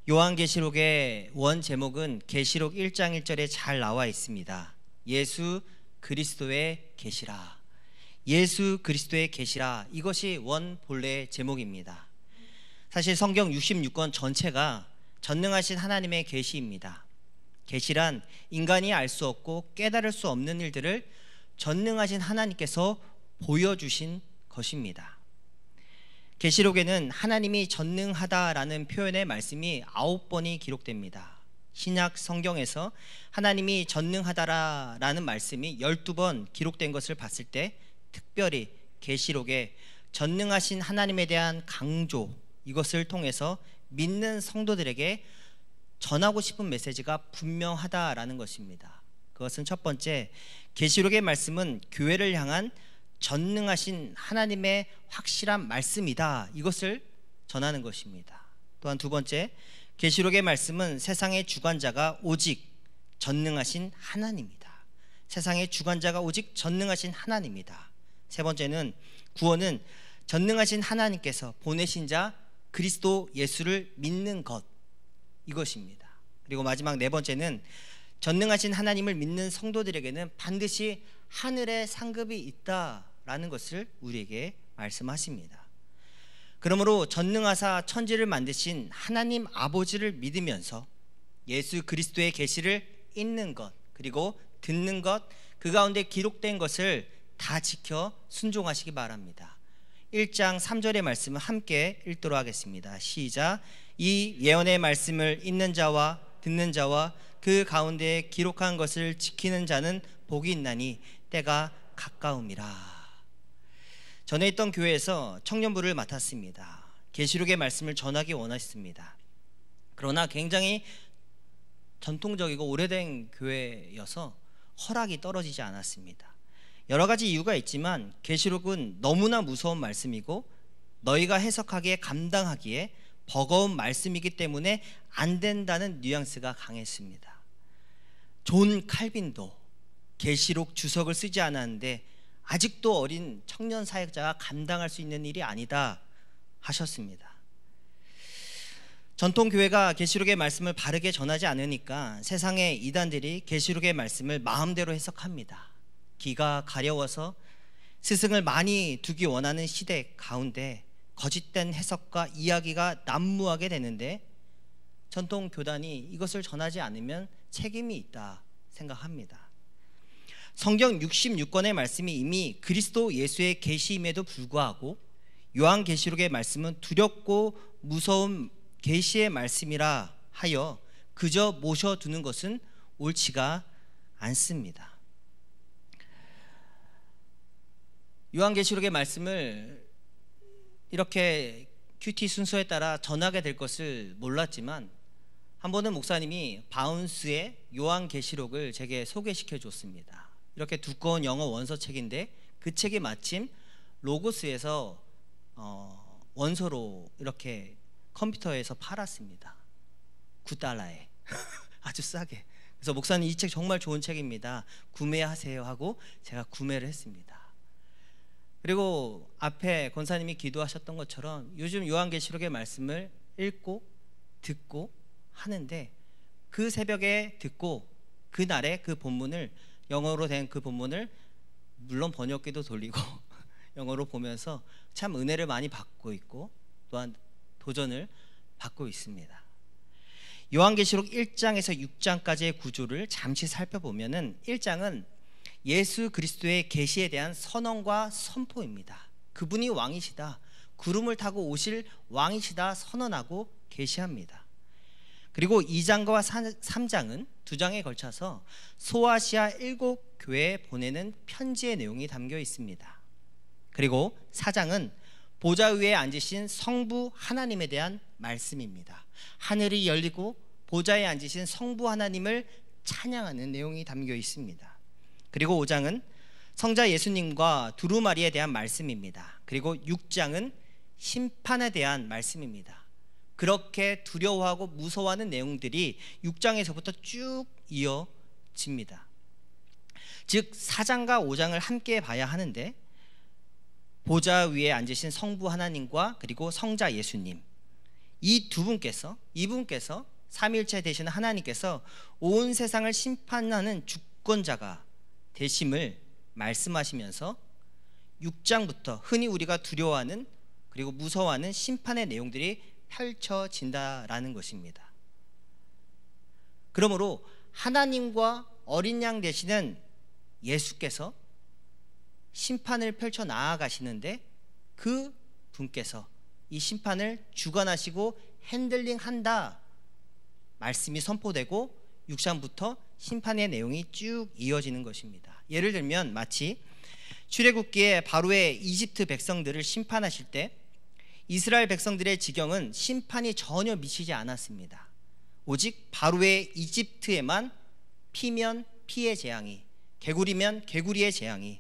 요한계시록의 원 제목은 계시록 1장 1절에 잘 나와 있습니다. 예수 그리스도의 계시라. 예수 그리스도의 계시라. 이것이 원 본래의 제목입니다. 사실 성경 66권 전체가 전능하신 하나님의 계시입니다. 계시란 인간이 알 수 없고 깨달을 수 없는 일들을 전능하신 하나님께서 보여주신 것입니다. 계시록에는 하나님이 전능하다라는 표현의 말씀이 9번이 기록됩니다. 신약 성경에서 하나님이 전능하다라는 말씀이 12번 기록된 것을 봤을 때 특별히 계시록에 전능하신 하나님에 대한 강조, 이것을 통해서 믿는 성도들에게 전하고 싶은 메시지가 분명하다라는 것입니다. 그것은 첫 번째, 계시록의 말씀은 교회를 향한 전능하신 하나님의 확실한 말씀이다, 이것을 전하는 것입니다. 또한 두 번째, 계시록의 말씀은 세상의 주관자가 오직 전능하신 하나님이다. 세상의 주관자가 오직 전능하신 하나님이다. 세 번째는 구원은 전능하신 하나님께서 보내신 자 그리스도 예수를 믿는 것, 이것입니다. 그리고 마지막 네 번째는 전능하신 하나님을 믿는 성도들에게는 반드시 하늘의 상급이 있다라는 것을 우리에게 말씀하십니다. 그러므로 전능하사 천지를 만드신 하나님 아버지를 믿으면서 예수 그리스도의 계시를 읽는 것, 그리고 듣는 것, 그 가운데 기록된 것을 다 지켜 순종하시기 바랍니다. 1장 3절의 말씀을 함께 읽도록 하겠습니다. 시작. 이 예언의 말씀을 읽는 자와 듣는 자와 그 가운데 기록한 것을 지키는 자는 복이 있나니 때가 가까움이라. 전에 있던 교회에서 청년부를 맡았습니다. 계시록의 말씀을 전하기 원했습니다. 그러나 굉장히 전통적이고 오래된 교회여서 허락이 떨어지지 않았습니다. 여러 가지 이유가 있지만 계시록은 너무나 무서운 말씀이고 너희가 해석하기에 감당하기에 버거운 말씀이기 때문에 안 된다는 뉘앙스가 강했습니다. 존 칼빈도 계시록 주석을 쓰지 않았는데 아직도 어린 청년 사역자가 감당할 수 있는 일이 아니다 하셨습니다. 전통교회가 계시록의 말씀을 바르게 전하지 않으니까 세상의 이단들이 계시록의 말씀을 마음대로 해석합니다. 기가 가려워서 스승을 많이 두기 원하는 시대 가운데 거짓된 해석과 이야기가 난무하게 되는데 전통 교단이 이것을 전하지 않으면 책임이 있다 생각합니다. 성경 66권의 말씀이 이미 그리스도 예수의 계시임에도 불구하고 요한계시록의 말씀은 두렵고 무서운 계시의 말씀이라 하여 그저 모셔두는 것은 옳지가 않습니다. 요한계시록의 말씀을 이렇게 큐티 순서에 따라 전하게 될 것을 몰랐지만 한 번은 목사님이 바운스의 요한계시록을 제게 소개시켜 줬습니다. 이렇게 두꺼운 영어 원서책인데 그 책이 마침 로고스에서 원서로 이렇게 컴퓨터에서 팔았습니다. $9에 아주 싸게. 그래서 목사님 이 책 정말 좋은 책입니다, 구매하세요 하고 제가 구매를 했습니다. 그리고 앞에 권사님이 기도하셨던 것처럼 요즘 요한계시록의 말씀을 읽고 듣고 하는데 그 새벽에 듣고 그날의 그 본문을, 영어로 된 그 본문을 물론 번역기도 돌리고 영어로 보면서 참 은혜를 많이 받고 있고 또한 도전을 받고 있습니다. 요한계시록 1장에서 6장까지의 구조를 잠시 살펴보면은 1장은 예수 그리스도의 계시에 대한 선언과 선포입니다. 그분이 왕이시다, 구름을 타고 오실 왕이시다 선언하고 계시합니다. 그리고 2장과 3장은 두 장에 걸쳐서 소아시아 7교회에 보내는 편지의 내용이 담겨 있습니다. 그리고 4장은 보좌 위에 앉으신 성부 하나님에 대한 말씀입니다. 하늘이 열리고 보좌에 앉으신 성부 하나님을 찬양하는 내용이 담겨 있습니다. 그리고 5장은 성자 예수님과 두루마리에 대한 말씀입니다. 그리고 6장은 심판에 대한 말씀입니다. 그렇게 두려워하고 무서워하는 내용들이 6장에서부터 쭉 이어집니다. 즉 4장과 5장을 함께 봐야 하는데 보좌 위에 앉으신 성부 하나님과 그리고 성자 예수님, 이분께서 삼위일체 되시는 하나님께서 온 세상을 심판하는 주권자가 되심을 말씀하시면서 6장부터 흔히 우리가 두려워하는 그리고 무서워하는 심판의 내용들이 펼쳐진다라는 것입니다. 그러므로 하나님과 어린 양 되시는 예수께서 심판을 펼쳐 나아가시는데 그 분께서 이 심판을 주관하시고 핸들링한다 말씀이 선포되고 6장부터 심판의 내용이 쭉 이어지는 것입니다. 예를 들면 마치 출애굽기에 바로의 이집트 백성들을 심판하실 때 이스라엘 백성들의 지경은 심판이 전혀 미치지 않았습니다. 오직 바로의 이집트에만 피면 피의 재앙이, 개구리면 개구리의 재앙이,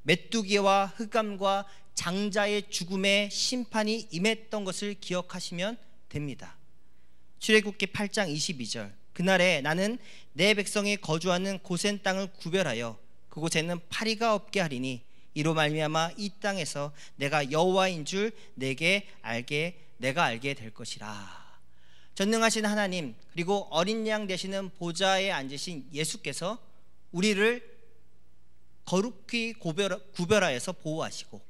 메뚜기와 흑암과 장자의 죽음의 심판이 임했던 것을 기억하시면 됩니다. 출애굽기 8장 22절 그날에 나는 내 백성이 거주하는 고센 땅을 구별하여 그곳에는 파리가 없게 하리니 이로 말미암아 이 땅에서 내가 여호와인 줄 내가 알게 될 것이라. 전능하신 하나님 그리고 어린 양 되시는 보좌에 앉으신 예수께서 우리를 거룩히 구별하여서 보호하시고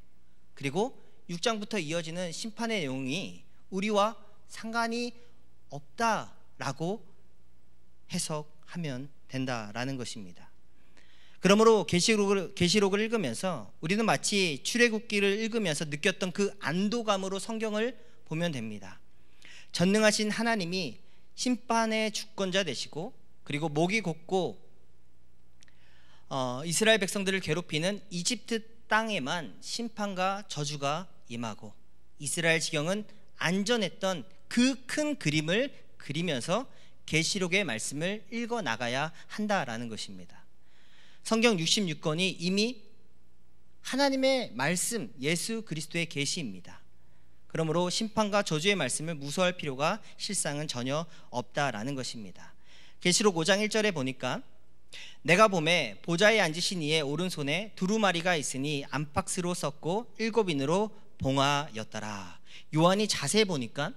그리고 6장부터 이어지는 심판의 내용이 우리와 상관이 없다라고 해석하면 된다라는 것입니다. 그러므로 계시록을 읽으면서 우리는 마치 출애굽기를 읽으면서 느꼈던 그 안도감으로 성경을 보면 됩니다. 전능하신 하나님이 심판의 주권자 되시고 그리고 목이 곧고 이스라엘 백성들을 괴롭히는 이집트 땅에만 심판과 저주가 임하고 이스라엘 지경은 안전했던 그 큰 그림을 그리면서 계시록의 말씀을 읽어 나가야 한다라는 것입니다. 성경 66권이 이미 하나님의 말씀 예수 그리스도의 계시입니다. 그러므로 심판과 저주의 말씀을 무서워할 필요가 실상은 전혀 없다라는 것입니다. 계시록 5장 1절에 보니까 내가 보매 보좌에 앉으신 이의 오른손에 두루마리가 있으니 안팎스로 썼고 7인으로 봉하였더라. 요한이 자세히 보니까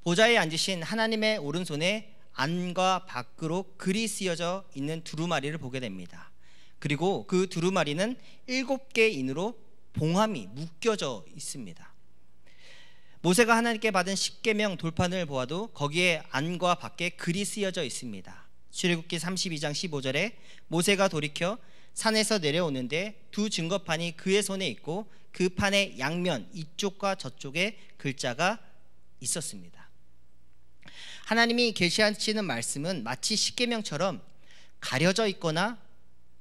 보좌에 앉으신 하나님의 오른손에 안과 밖으로 글이 쓰여져 있는 두루마리를 보게 됩니다. 그리고 그 두루마리는 7개의 인으로 봉함이 묶여져 있습니다. 모세가 하나님께 받은 십계명 돌판을 보아도 거기에 안과 밖에 글이 쓰여져 있습니다. 출애굽기 32장 15절에 모세가 돌이켜 산에서 내려오는데 두 증거판이 그의 손에 있고 그 판의 양면 이쪽과 저쪽에 글자가 있었습니다. 하나님이 계시하시는 말씀은 마치 십계명처럼 가려져 있거나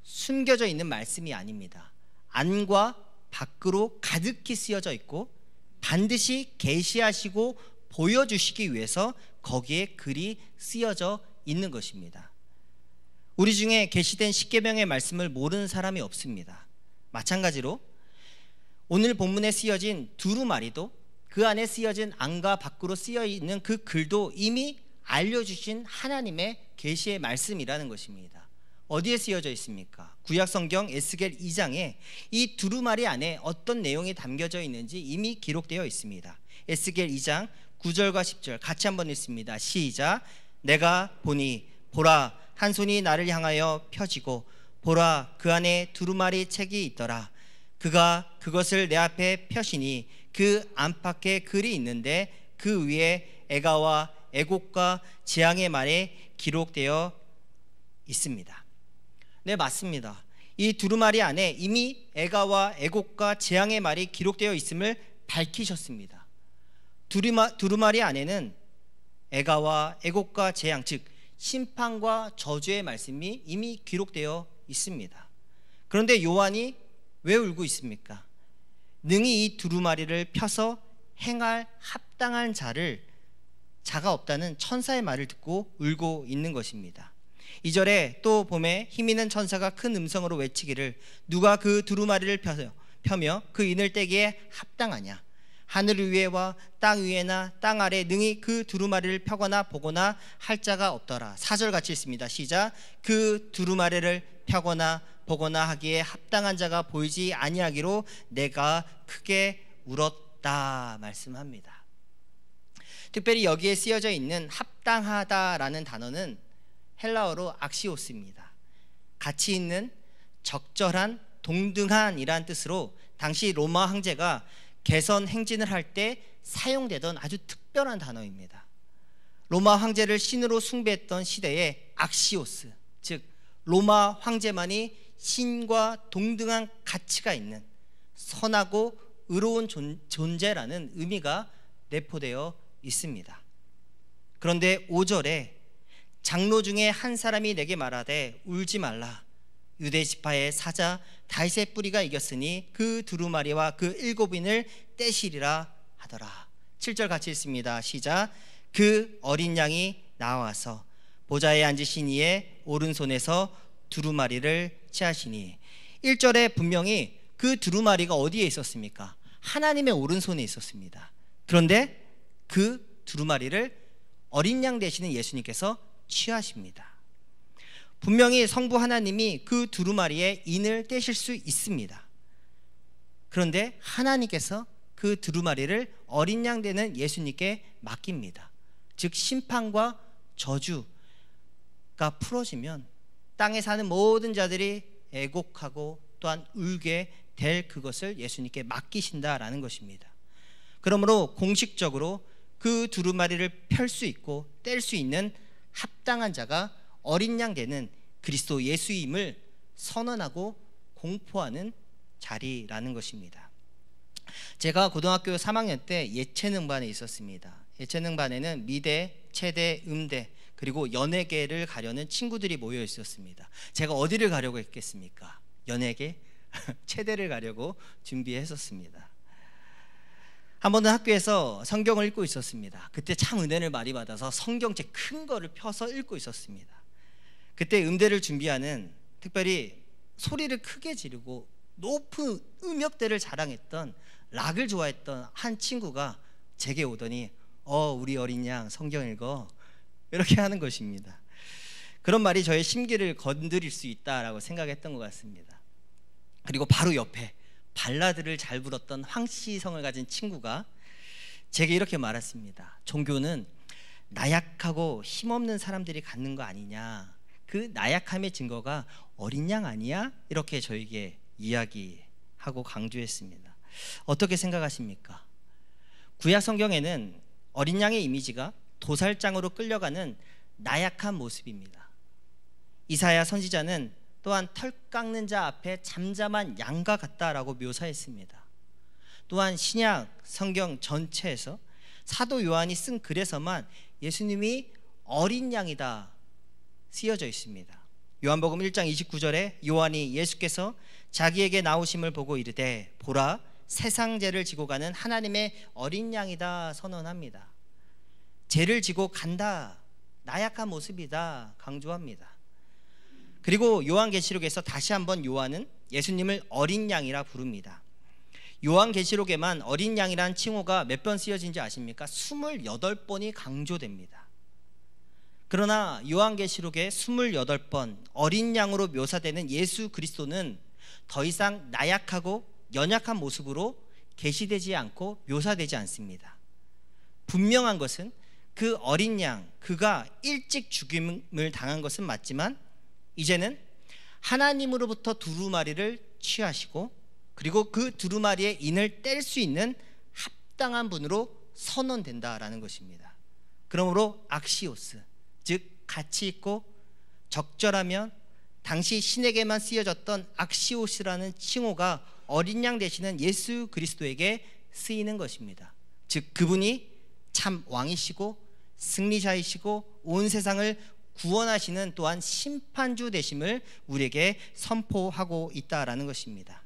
숨겨져 있는 말씀이 아닙니다. 안과 밖으로 가득히 쓰여져 있고 반드시 계시하시고 보여주시기 위해서 거기에 글이 쓰여져 있는 것입니다. 우리 중에 계시된 십계명의 말씀을 모르는 사람이 없습니다. 마찬가지로 오늘 본문에 쓰여진 두루마리도 그 안에 쓰여진 안과 밖으로 쓰여 있는 그 글도 이미 알려주신 하나님의 계시의 말씀이라는 것입니다. 어디에 쓰여져 있습니까? 구약성경 에스겔 2장에 이 두루마리 안에 어떤 내용이 담겨져 있는지 이미 기록되어 있습니다. 에스겔 2장 9절과 10절 같이 한번 읽습니다. 시작. 내가 보니 보라 한 손이 나를 향하여 펴지고 보라 그 안에 두루마리 책이 있더라. 그가 그것을 내 앞에 펴시니 그 안팎에 글이 있는데 그 위에 애가와 애곡과 재앙의 말에 기록되어 있습니다. 네, 맞습니다. 이 두루마리 안에 이미 애가와 애곡과 재앙의 말이 기록되어 있음을 밝히셨습니다. 두루마리 안에는 애가와 애곡과 재앙, 즉 심판과 저주의 말씀이 이미 기록되어 있습니다. 그런데 요한이 왜 울고 있습니까? 능히 이 두루마리를 펴서 행할 합당한 자가 없다는 천사의 말을 듣고 울고 있는 것입니다. 2절에 또 봄에 힘있는 천사가 큰 음성으로 외치기를 누가 그 두루마리를 펴며 그 인을 떼기에 합당하냐? 하늘 위에와 땅 위에나 땅 아래 능히 그 두루마리를 펴거나 보거나 할 자가 없더라. 4절 같이 읽습니다. 시작. 그 두루마리를 펴거나 보거나 하기에 합당한 자가 보이지 아니하기로 내가 크게 울었다 말씀합니다. 특별히 여기에 쓰여져 있는 합당하다라는 단어는 헬라어로 악시오스입니다. 가치 있는, 적절한, 동등한이란 뜻으로 당시 로마 황제가 개선 행진을 할 때 사용되던 아주 특별한 단어입니다. 로마 황제를 신으로 숭배했던 시대의 악시오스, 즉 로마 황제만이 신과 동등한 가치가 있는 선하고 의로운 존재라는 의미가 내포되어 있습니다. 그런데 5절에 장로 중에 한 사람이 내게 말하되 울지 말라. 유대 지파의 사자 다윗의 뿌리가 이겼으니 그 두루마리와 그 7인을 떼시리라 하더라. 7절 같이 읽습니다. 시작. 그 어린 양이 나와서 보좌에 앉으신 이의 오른손에서 두루마리를 취하시니. 1절에 분명히 그 두루마리가 어디에 있었습니까? 하나님의 오른손에 있었습니다. 그런데 그 두루마리를 어린 양 되시는 예수님께서 취하십니다. 분명히 성부 하나님이 그 두루마리에 인을 떼실 수 있습니다. 그런데 하나님께서 그 두루마리를 어린 양 되는 예수님께 맡깁니다. 즉 심판과 저주가 풀어지면 땅에 사는 모든 자들이 애곡하고 또한 울게 될 그것을 예수님께 맡기신다라는 것입니다. 그러므로 공식적으로 그 두루마리를 펼 수 있고 뗄 수 있는 합당한 자가 어린 양 되는 그리스도 예수임을 선언하고 공포하는 자리라는 것입니다. 제가 고등학교 3학년 때 예체능반에 있었습니다. 예체능반에는 미대, 체대, 음대 그리고 연예계를 가려는 친구들이 모여 있었습니다. 제가 어디를 가려고 했겠습니까? 연예계? 체대를 가려고 준비했었습니다. 한 번은 학교에서 성경을 읽고 있었습니다. 그때 참 은혜를 많이 받아서 성경책 큰 거를 펴서 읽고 있었습니다. 그때 음대를 준비하는, 특별히 소리를 크게 지르고 높은 음역대를 자랑했던, 락을 좋아했던 한 친구가 제게 오더니 우리 어린 양 성경 읽어, 이렇게 하는 것입니다. 그런 말이 저의 심기를 건드릴 수 있다라고 생각했던 것 같습니다. 그리고 바로 옆에 발라드를 잘 불었던 황씨성을 가진 친구가 제게 이렇게 말했습니다. 종교는 나약하고 힘없는 사람들이 갖는 거 아니냐, 그 나약함의 증거가 어린 양 아니야? 이렇게 저에게 이야기하고 강조했습니다. 어떻게 생각하십니까? 구약 성경에는 어린 양의 이미지가 도살장으로 끌려가는 나약한 모습입니다. 이사야 선지자는 또한 털 깎는 자 앞에 잠잠한 양과 같다라고 묘사했습니다. 또한 신약 성경 전체에서 사도 요한이 쓴 글에서만 예수님이 어린 양이다 쓰여져 있습니다. 요한복음 1장 29절에 요한이 예수께서 자기에게 나오심을 보고 이르되 보라 세상 죄를 지고 가는 하나님의 어린 양이다 선언합니다. 죄를 지고 간다, 나약한 모습이다 강조합니다. 그리고 요한계시록에서 다시 한번 요한은 예수님을 어린 양이라 부릅니다. 요한계시록에만 어린 양이란 칭호가 몇 번 쓰여진지 아십니까? 28번이 강조됩니다. 그러나 요한계시록에 28번 어린 양으로 묘사되는 예수 그리스도는 더 이상 나약하고 연약한 모습으로 계시되지 않고 묘사되지 않습니다. 분명한 것은 그 어린 양, 그가 일찍 죽임을 당한 것은 맞지만 이제는 하나님으로부터 두루마리를 취하시고 그리고 그 두루마리의 인을 뗄 수 있는 합당한 분으로 선언된다라는 것입니다. 그러므로 악시오스, 즉 가치 있고 적절하면 당시 신에게만 쓰여졌던 악시오스라는 칭호가 어린 양 되시는 예수 그리스도에게 쓰이는 것입니다. 즉 그분이 참 왕이시고 승리자이시고 온 세상을 구원하시는 또한 심판주 되심을 우리에게 선포하고 있다라는 것입니다.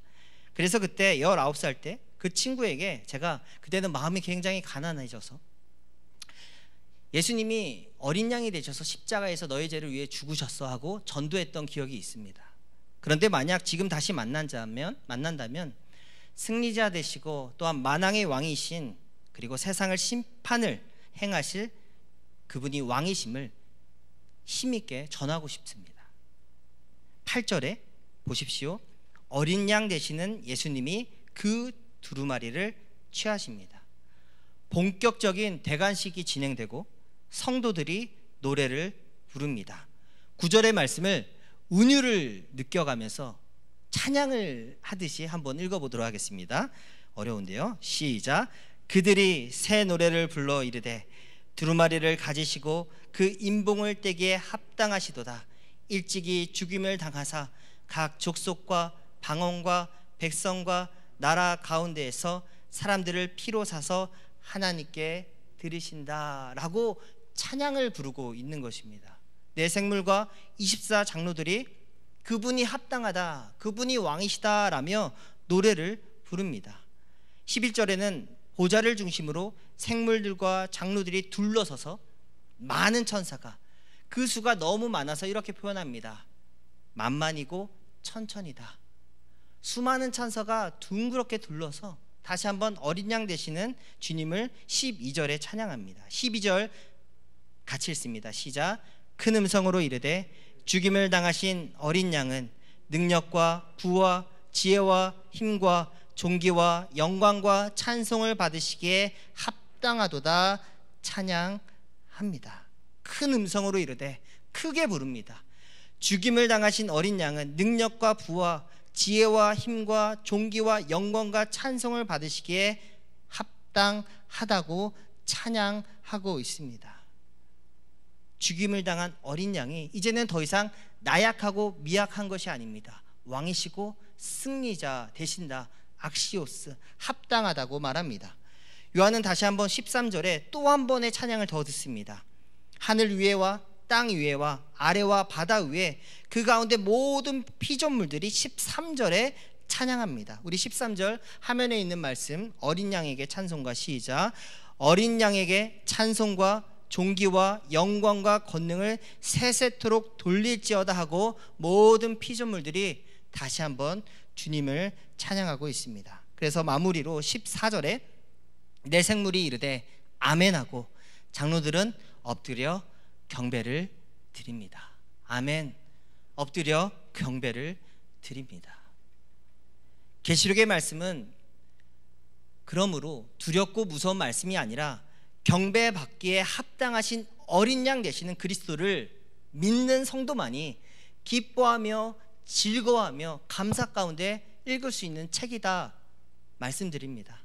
그래서 그때 19살 때 그 친구에게 제가, 그때는 마음이 굉장히 가난해져서 예수님이 어린 양이 되셔서 십자가에서 너의 죄를 위해 죽으셨어 하고 전도했던 기억이 있습니다. 그런데 만약 지금 다시 만난다면 승리자 되시고 또한 만왕의 왕이신, 그리고 세상을 심판을 행하실 그분이 왕이심을 힘있게 전하고 싶습니다. 8절에 보십시오. 어린 양 되시는 예수님이 그 두루마리를 취하십니다. 본격적인 대관식이 진행되고 성도들이 노래를 부릅니다. 9절의 말씀을 은유를 느껴가면서 찬양을 하듯이 한번 읽어보도록 하겠습니다. 어려운데요. 시작. 그들이 새 노래를 불러 이르되 두루마리를 가지시고 그 인봉을 떼기에 합당하시도다. 일찍이 죽임을 당하사 각 족속과 방언과 백성과 나라 가운데에서 사람들을 피로 사서 하나님께 드리신다 라고 찬양을 부르고 있는 것입니다. 내 생물과 24 장로들이 그분이 합당하다, 그분이 왕이시다 라며 노래를 부릅니다. 11절에는 보좌를 중심으로 생물들과 장로들이 둘러서서 많은 천사가, 그 수가 너무 많아서 이렇게 표현합니다. 만만이고 천천이다. 수많은 천사가 둥그렇게 둘러서 다시 한번 어린 양 되시는 주님을 12절에 찬양합니다. 12절 같이 읽습니다. 시작. 큰 음성으로 이르되 죽임을 당하신 어린 양은 능력과 부와 지혜와 힘과 존귀와 영광과 찬송을 받으시기에 합당하도다. 찬양합니다. 큰 음성으로 이르되 크게 부릅니다. 죽임을 당하신 어린 양은 능력과 부와 지혜와 힘과 존귀와 영광과 찬송을 받으시기에 합당하다고 찬양하고 있습니다. 죽임을 당한 어린 양이 이제는 더 이상 나약하고 미약한 것이 아닙니다. 왕이시고 승리자 되신다. 악시오스, 합당하다고 말합니다. 요한은 다시 한번 13절에 또 한 번의 찬양을 더 듣습니다. 하늘 위에와 땅 위에와 아래와 바다 위에 그 가운데 모든 피조물들이 13절에 찬양합니다. 우리 13절 화면에 있는 말씀, 어린 양에게 찬송과 시작. 어린 양에게 찬송과 존귀와 영광과 권능을 세세토록 돌릴지어다 하고 모든 피조물들이 다시 한번 주님을 찬양하고 있습니다. 그래서 마무리로 14절에 내 생물이 이르되 아멘하고 장로들은 엎드려 경배를 드립니다. 아멘. 엎드려 경배를 드립니다. 계시록의 말씀은 그러므로 두렵고 무서운 말씀이 아니라 경배받기에 합당하신 어린 양 되시는 그리스도를 믿는 성도만이 기뻐하며 즐거워하며 감사 가운데 읽을 수 있는 책이다 말씀드립니다.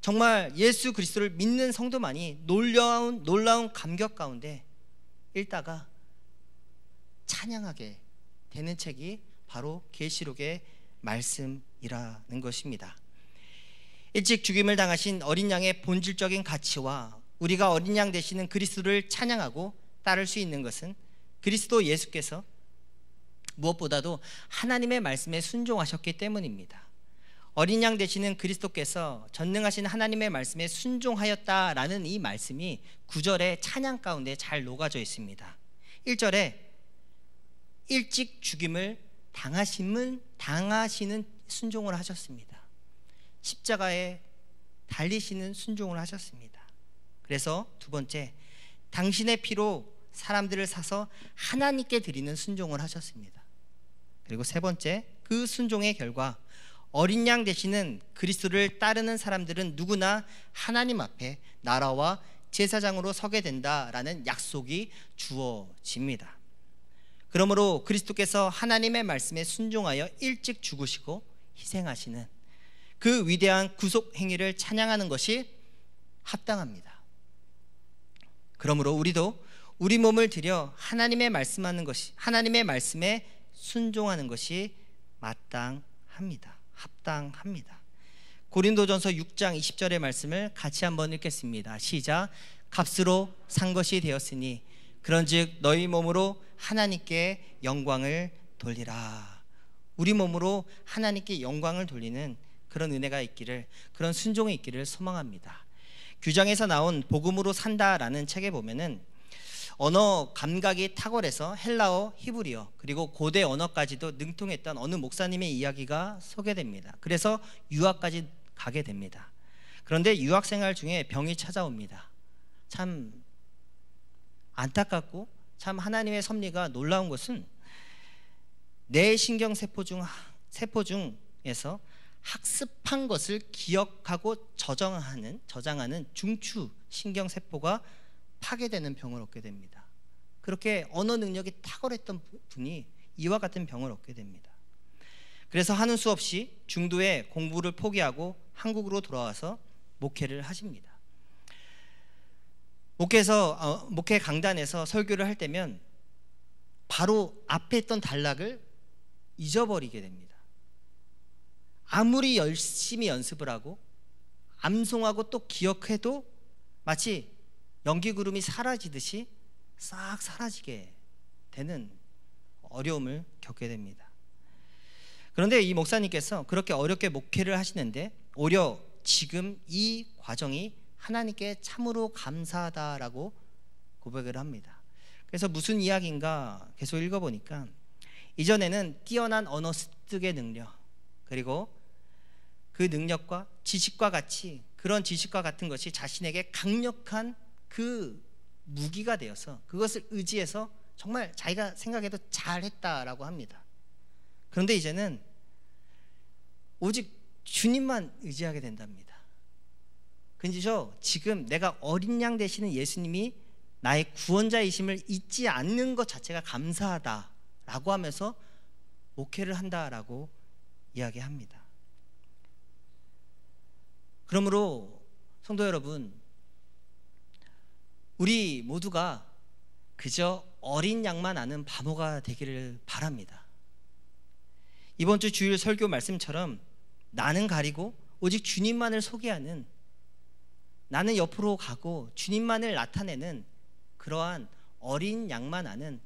정말 예수 그리스도를 믿는 성도만이 놀라운 감격 가운데 읽다가 찬양하게 되는 책이 바로 계시록의 말씀이라는 것입니다. 일찍 죽임을 당하신 어린 양의 본질적인 가치와 우리가 어린 양 되시는 그리스도를 찬양하고 따를 수 있는 것은 그리스도 예수께서 무엇보다도 하나님의 말씀에 순종하셨기 때문입니다. 어린 양 되시는 그리스도께서 전능하신 하나님의 말씀에 순종하였다라는 이 말씀이 9절의 찬양 가운데 잘 녹아져 있습니다. 1절에 일찍 죽임을 당하시는 순종을 하셨습니다. 십자가에 달리시는 순종을 하셨습니다. 그래서 두 번째, 당신의 피로 사람들을 사서 하나님께 드리는 순종을 하셨습니다. 그리고 세 번째, 그 순종의 결과 어린 양 되시는 그리스도를 따르는 사람들은 누구나 하나님 앞에 나라와 제사장으로 서게 된다라는 약속이 주어집니다. 그러므로 그리스도께서 하나님의 말씀에 순종하여 일찍 죽으시고 희생하시는 그 위대한 구속 행위를 찬양하는 것이 합당합니다. 그러므로 우리도 우리 몸을 들여 하나님의 말씀에 순종하는 것이 마땅합니다. 합당합니다. 고린도전서 6장 20절의 말씀을 같이 한번 읽겠습니다. 시작. 값으로 산 것이 되었으니 그런즉 너희 몸으로 하나님께 영광을 돌리라. 우리 몸으로 하나님께 영광을 돌리는 그런 은혜가 있기를, 그런 순종이 있기를 소망합니다. 규장에서 나온 복음으로 산다라는 책에 보면은 언어 감각이 탁월해서 헬라어, 히브리어 그리고 고대 언어까지도 능통했던 어느 목사님의 이야기가 소개됩니다. 그래서 유학까지 가게 됩니다. 그런데 유학 생활 중에 병이 찾아옵니다. 참 안타깝고 참 하나님의 섭리가 놀라운 것은 뇌 신경세포 중에서 학습한 것을 기억하고 저장하는 중추 신경세포가 파괴되는 병을 얻게 됩니다. 그렇게 언어 능력이 탁월했던 분이 이와 같은 병을 얻게 됩니다. 그래서 하는 수 없이 중도에 공부를 포기하고 한국으로 돌아와서 목회를 하십니다. 목회 강단에서 설교를 할 때면 바로 앞에 있던 단락을 잊어버리게 됩니다. 아무리 열심히 연습을 하고 암송하고 또 기억해도 마치 연기구름이 사라지듯이 싹 사라지게 되는 어려움을 겪게 됩니다. 그런데 이 목사님께서 그렇게 어렵게 목회를 하시는데 오히려 지금 이 과정이 하나님께 참으로 감사하다라고 고백을 합니다. 그래서 무슨 이야기인가 계속 읽어보니까 이전에는 뛰어난 언어 습득의 능력, 그리고 그 능력과 지식과 같은 것이 자신에게 강력한 그 무기가 되어서 그것을 의지해서 정말 자기가 생각해도 잘했다라고 합니다. 그런데 이제는 오직 주님만 의지하게 된답니다. 그저 지금 내가 어린 양 되시는 예수님이 나의 구원자이심을 잊지 않는 것 자체가 감사하다라고 하면서 목회를 한다라고 이야기합니다. 그러므로 성도 여러분, 우리 모두가 그저 어린 양만 아는 바보가 되기를 바랍니다. 이번 주 주일 설교 말씀처럼 나는 가리고 오직 주님만을 소개하는, 나는 옆으로 가고 주님만을 나타내는 그러한 어린 양만 아는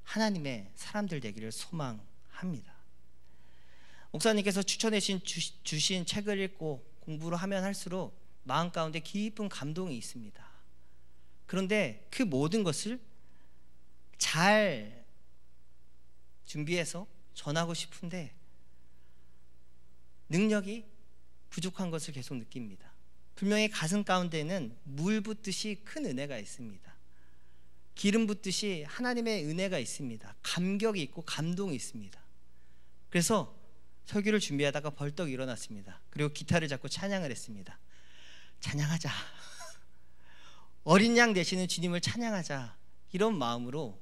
하나님의 사람들 되기를 소망합니다. 목사님께서 추천해 주신 책을 읽고 공부를 하면 할수록 마음 가운데 깊은 감동이 있습니다. 그런데 그 모든 것을 잘 준비해서 전하고 싶은데 능력이 부족한 것을 계속 느낍니다. 분명히 가슴 가운데는 물 붓듯이 큰 은혜가 있습니다. 기름 붓듯이 하나님의 은혜가 있습니다. 감격이 있고 감동이 있습니다. 그래서 설교를 준비하다가 벌떡 일어났습니다. 그리고 기타를 잡고 찬양을 했습니다. 찬양하자. 어린 양 되시는 주님을 찬양하자. 이런 마음으로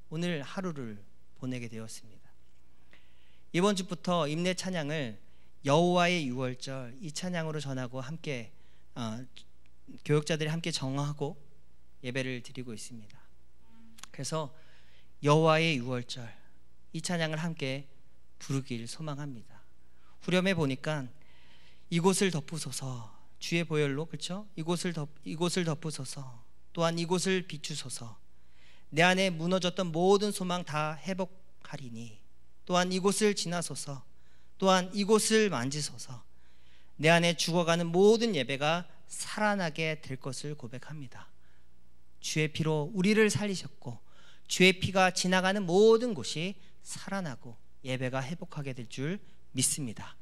오늘 하루를 보내게 되었습니다. 이번 주부터 임내 찬양을 여호와의 유월절 이 찬양으로 전하고 함께 교역자들이 함께 정하고 예배를 드리고 있습니다. 그래서 여호와의 유월절 이 찬양을 함께 부르길 소망합니다. 후렴에 보니까 이곳을 덮으소서, 주의 보혈로, 그렇죠? 이곳을 덮으소서, 또한 이곳을 비추소서, 내 안에 무너졌던 모든 소망 다 회복하리니, 또한 이곳을 지나소서, 또한 이곳을 만지소서, 내 안에 죽어가는 모든 예배가 살아나게 될 것을 고백합니다. 주의 피로 우리를 살리셨고 주의 피가 지나가는 모든 곳이 살아나고 예배가 회복하게 될 줄 믿습니다.